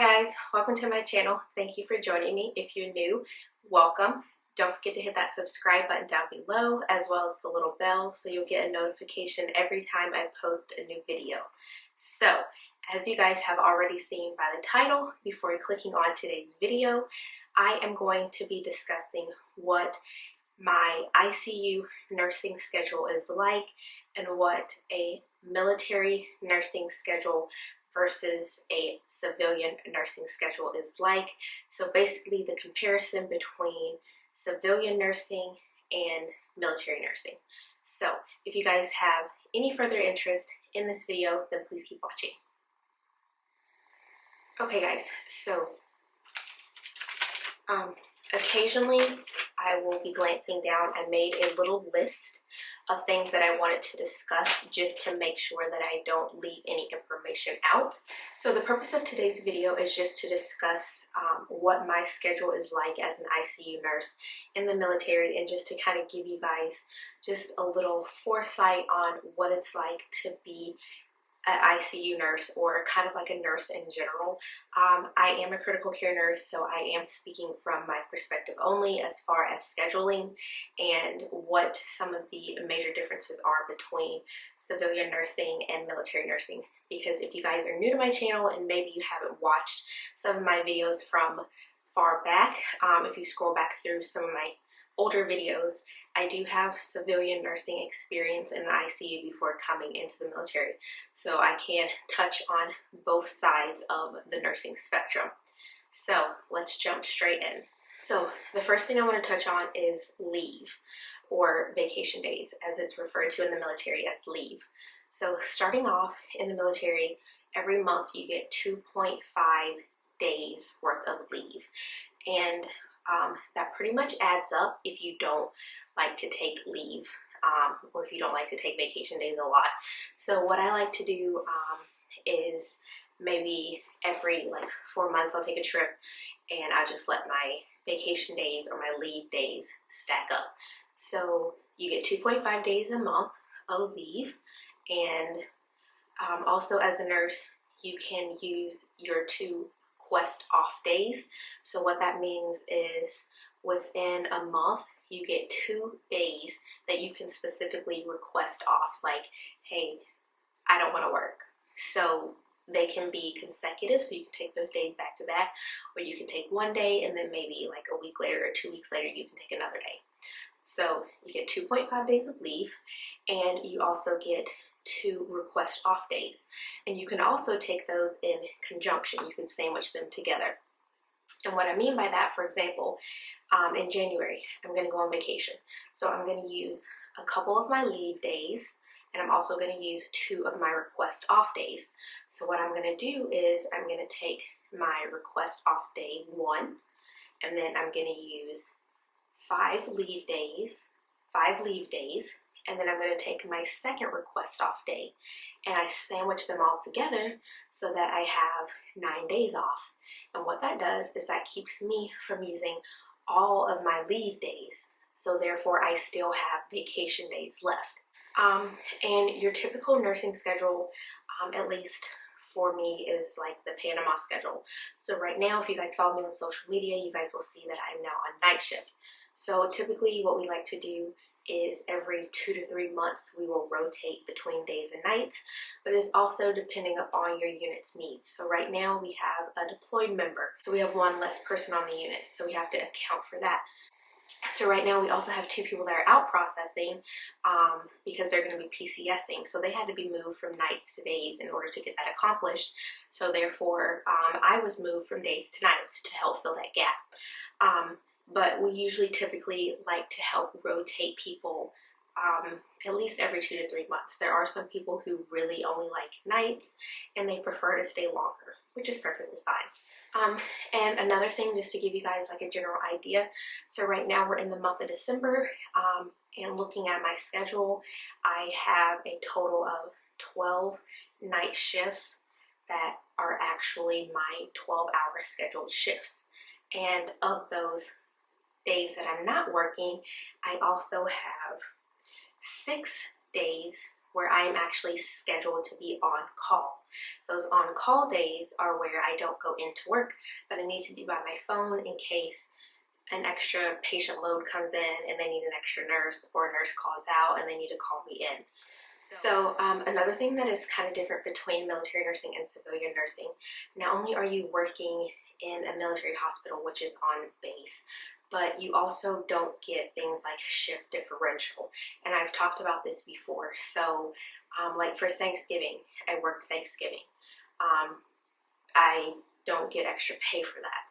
guys, welcome to my channel. Thank you for joining me. If you're new, welcome. Don't forget to hit that subscribe button down below as well as the little bell so you'll get a notification every time I post a new video. So, as you guys have already seen by the title, before clicking on today's video, I am going to be discussing what my ICU nursing schedule is like and what a military nursing schedule versus a civilian nursing schedule is like. So basically the comparison between civilian nursing and military nursing. So if you guys have any further interest in this video, then please keep watching. Okay guys, so occasionally I will be glancing down. I made a little list of things that I wanted to discuss just to make sure that I don't leave any information out. So the purpose of today's video is just to discuss what my schedule is like as an ICU nurse in the military, and just to kind of give you guys just a little foresight on what it's like to be an ICU nurse, or kind of like a nurse in general. I am a critical care nurse, so I am speaking from my perspective only as far as scheduling and what some of the major differences are between civilian nursing and military nursing. Because if you guys are new to my channel and maybe you haven't watched some of my videos from far back, if you scroll back through some of my older videos, I do have civilian nursing experience in the ICU before coming into the military, so I can touch on both sides of the nursing spectrum. So let's jump straight in. So the first thing I want to touch on is leave, or vacation days, as it's referred to in the military as leave. So starting off in the military, every month you get 2.5 days worth of leave, and that pretty much adds up if you don't like to take leave, or if you don't like to take vacation days a lot. So what I like to do is maybe every 4 months I'll take a trip, and I just let my vacation days or my leave days stack up. So you get 2.5 days a month of leave, and also as a nurse you can use your 2 request off days. So what that means is within a month you get 2 days that you can specifically request off, like, hey, I don't want to work. So they can be consecutive, so you can take those days back to back, or you can take 1 day and then maybe like a week later or 2 weeks later you can take another day. So you get 2.5 days of leave, and you also get 2 request off days, and you can also take those in conjunction. You can sandwich them together. And what I mean by that, for example, in January I'm going to go on vacation, so I'm going to use a couple of my leave days, and I'm also going to use 2 of my request off days. So what I'm going to do is I'm going to take my request off day 1, and then I'm going to use 5 leave days, and then I'm going to take my second request off day, and I sandwich them all together so that I have 9 days off. And what that does is that keeps me from using all of my leave days, so therefore I still have vacation days left. And your typical nursing schedule, at least for me, is like the Panama schedule. So right now, if you guys follow me on social media, you guys will see that I'm now on night shift. So typically what we like to do is every 2 to 3 months we will rotate between days and nights, but it's also depending upon your unit's needs. So right now we have a deployed member, so we have 1 less person on the unit, so we have to account for that. So right now we also have 2 people that are out processing because they're going to be PCSing, so they had to be moved from nights to days in order to get that accomplished. So therefore I was moved from days to nights to help fill that gap. But we usually typically like to help rotate people at least every 2 to 3 months. There are some people who really only like nights and they prefer to stay longer, which is perfectly fine. And another thing, just to give you guys like a general idea, so right now we're in the month of December, and looking at my schedule, I have a total of 12 night shifts that are actually my 12-hour scheduled shifts. And of those days that I'm not working, I also have 6 days where I am actually scheduled to be on call. Those on-call days are where I don't go into work, but I need to be by my phone in case an extra patient load comes in and they need an extra nurse, or a nurse calls out and they need to call me in. So another thing that is kind of different between military nursing and civilian nursing, not only are you working in a military hospital, which is on base, but you also don't get things like shift differential. And I've talked about this before. So like for Thanksgiving, I work Thanksgiving. I don't get extra pay for that.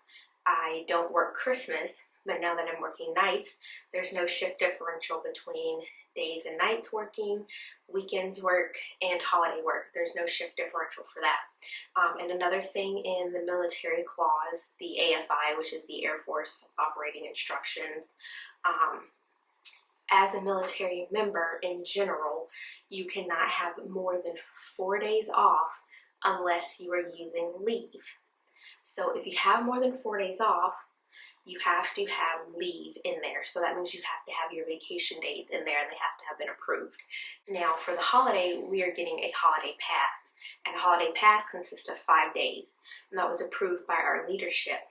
I don't work Christmas, but now that I'm working nights, there's no shift differential between days and nights working, weekends work, and holiday work. There's no shift differential for that. And another thing in the military clause, the AFI, which is the Air Force Operating Instructions, as a military member in general, you cannot have more than 4 days off unless you are using leave. So if you have more than 4 days off, you have to have leave in there. So that means you have to have your vacation days in there, and they have to have been approved. Now for the holiday, we are getting a holiday pass, and a holiday pass consists of 5 days, and that was approved by our leadership.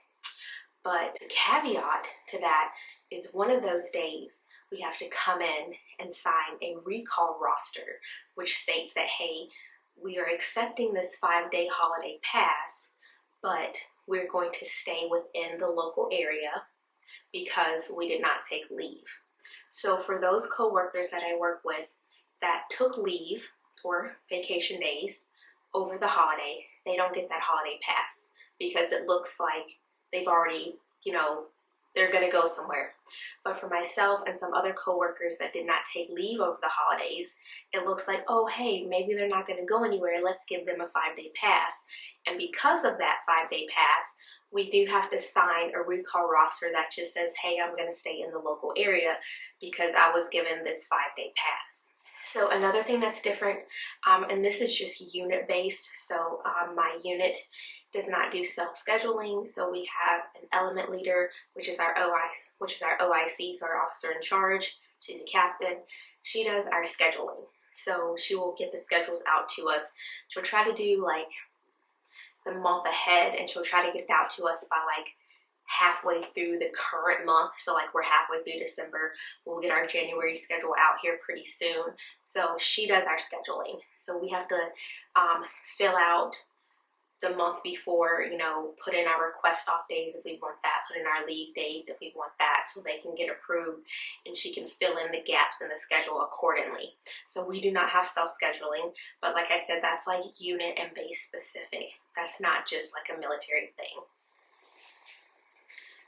But the caveat to that is one of those days we have to come in and sign a recall roster, which states that, hey, we are accepting this 5-day holiday pass, but we're going to stay within the local area because we did not take leave. So for those coworkers that I work with that took leave or vacation days over the holiday, they don't get that holiday pass because it looks like they've already, they're gonna go somewhere. But for myself and some other coworkers that did not take leave over the holidays, it looks like, oh, hey, maybe they're not gonna go anywhere. Let's give them a 5-day pass. And because of that 5-day pass, we do have to sign a recall roster that just says, hey, I'm gonna stay in the local area because I was given this 5-day pass. So another thing that's different, and this is just unit based. So my unit does not do self-scheduling. So we have an element leader, which is our OIC, so our officer in charge. She's a captain. She does our scheduling. So she will get the schedules out to us. She'll try to do like the month ahead, and she'll try to get it out to us by like halfway through the current month. So like we're halfway through December, we'll get our January schedule out here pretty soon. So she does our scheduling. So we have to fill out the month before, put in our request off days if we want that, put in our leave days if we want that, so they can get approved and she can fill in the gaps in the schedule accordingly. So we do not have self-scheduling, but like I said, that's like unit and base specific. That's not just like a military thing.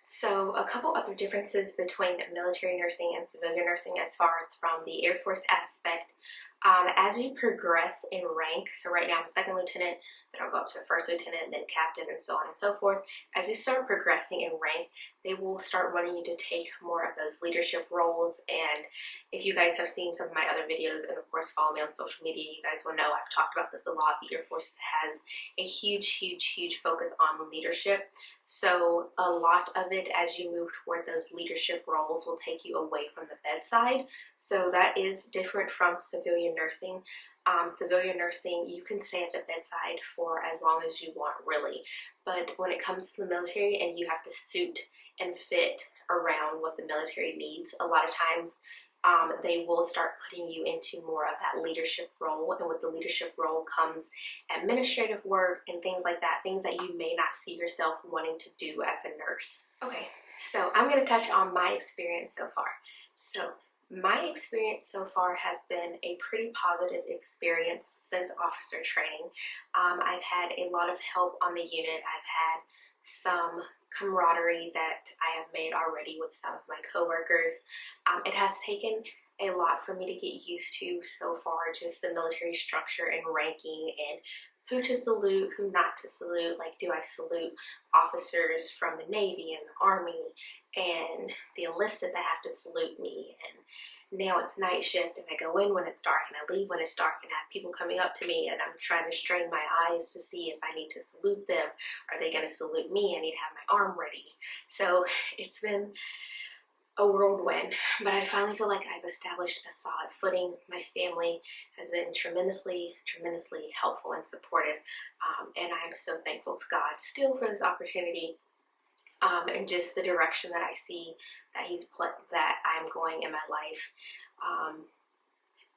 So a couple other differences between military nursing and civilian nursing as far as from the Air Force aspect. As you progress in rank, so right now I'm a second lieutenant, then I'll go up to a first lieutenant, then captain, and so on and so forth. As you start progressing in rank, they will start wanting you to take more of those leadership roles. And if you guys have seen some of my other videos, and of course follow me on social media, you guys will know I've talked about this a lot. The Air Force has a huge focus on leadership. So a lot of it, as you move toward those leadership roles, will take you away from the bedside. So that is different from civilian nursing. Civilian nursing, you can stay at the bedside for as long as you want, really. But when it comes to the military and you have to suit and fit around what the military needs, a lot of times they will start putting you into more of that leadership role. And with the leadership role comes administrative work and things like that, things that you may not see yourself wanting to do as a nurse. Okay, so I'm going to touch on my experience so far. So my experience so far has been a pretty positive experience since officer training. I've had a lot of help on the unit. I've had some camaraderie that I have made already with some of my coworkers. It has taken a lot for me to get used to so far, just the military structure and ranking and who to salute, who not to salute. Like, do I salute officers from the Navy and the Army and the enlisted that have to salute me? And now it's night shift and I go in when it's dark and I leave when it's dark, and I have people coming up to me and I'm trying to strain my eyes to see if I need to salute them. Are they going to salute me? I need to have my arm ready. So it's been a whirlwind, but I finally feel like I've established a solid footing. My family has been tremendously helpful and supportive, and I'm so thankful to God still for this opportunity, and just the direction that I see that that I'm going in my life.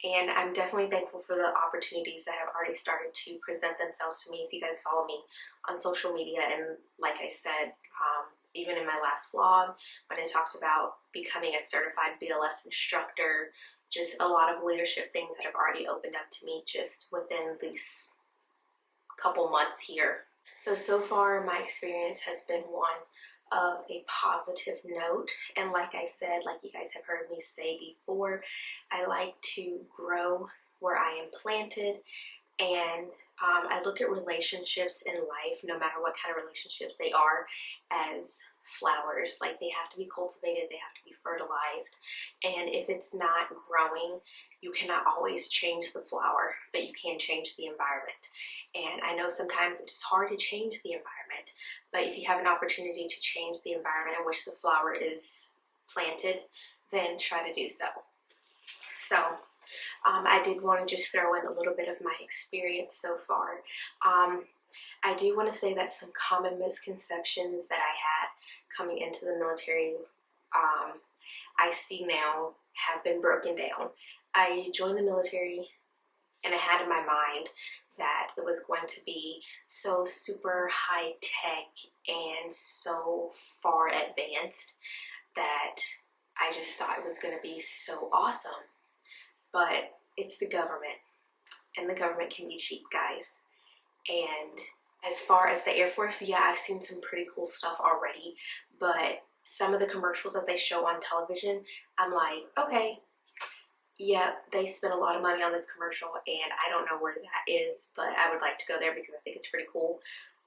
And I'm definitely thankful for the opportunities that have already started to present themselves to me. If you guys follow me on social media, and like I said, even in my last vlog, when I talked about becoming a certified BLS instructor, just a lot of leadership things that have already opened up to me just within these couple months here. So far my experience has been one of a positive note, and like I said, like you guys have heard me say before, I like to grow where I am planted, and I look at relationships in life, no matter what kind of relationships they are, as flowers. Like, they have to be cultivated, they have to be fertilized, and if it's not growing, you cannot always change the flower, but you can change the environment. And I know sometimes it is hard to change the environment, but if you have an opportunity to change the environment in which the flower is planted, then try to do so. So I did want to just throw in a little bit of my experience so far. I do want to say that some common misconceptions that I had coming into the military, I see now have been broken down. I joined the military and I had in my mind that it was going to be so super high tech and so far advanced that I just thought it was going to be so awesome. But it's the government, and the government can be cheap, guys. And as far as the Air Force, yeah, I've seen some pretty cool stuff already, but some of the commercials that they show on television, I'm like, okay, yeah, they spent a lot of money on this commercial, and I don't know where that is, but I would like to go there because I think it's pretty cool.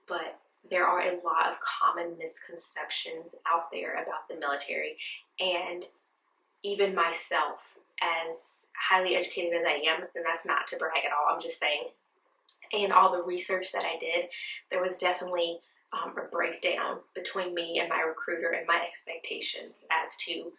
But there are a lot of common misconceptions out there about the military, and even myself, as highly educated as I am, and that's not to brag at all, I'm just saying, and all the research that I did, there was definitely a breakdown between me and my recruiter and my expectations as to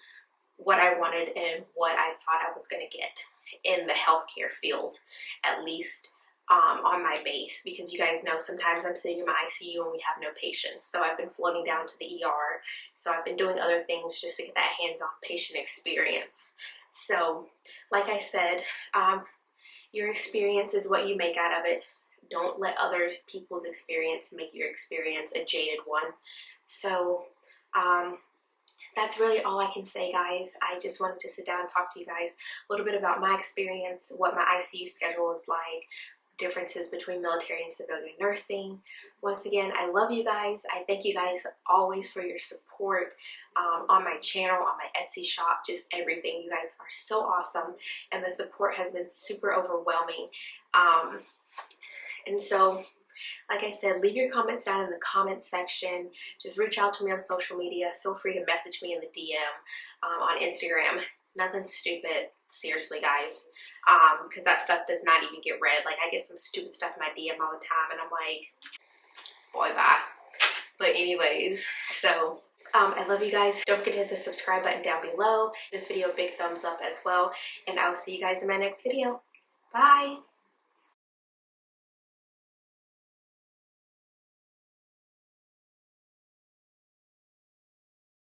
what I wanted and what I thought I was going to get in the healthcare field, at least on my base, because you guys know sometimes I'm sitting in my ICU and we have no patients. So I've been floating down to the ER. So I've been doing other things just to get that hands-on patient experience. So like I said, your experience is what you make out of it. Don't let other people's experience make your experience a jaded one. So that's really all I can say, guys. I just wanted to sit down and talk to you guys a little bit about my experience, what my ICU schedule is like, differences between military and civilian nursing. Once again, I love you guys. I thank you guys always for your support on my channel, on my Etsy shop, just everything. You guys are so awesome, and the support has been super overwhelming. And so, like I said, leave your comments down in the comments section. Just reach out to me on social media. Feel free to message me in the DM on Instagram. Nothing stupid, seriously, guys, because that stuff does not even get read. Like, I get some stupid stuff in my DM all the time, and I'm like, boy, bye. But anyways, so I love you guys. Don't forget to hit the subscribe button down below. This video, big thumbs up as well, and I will see you guys in my next video. Bye.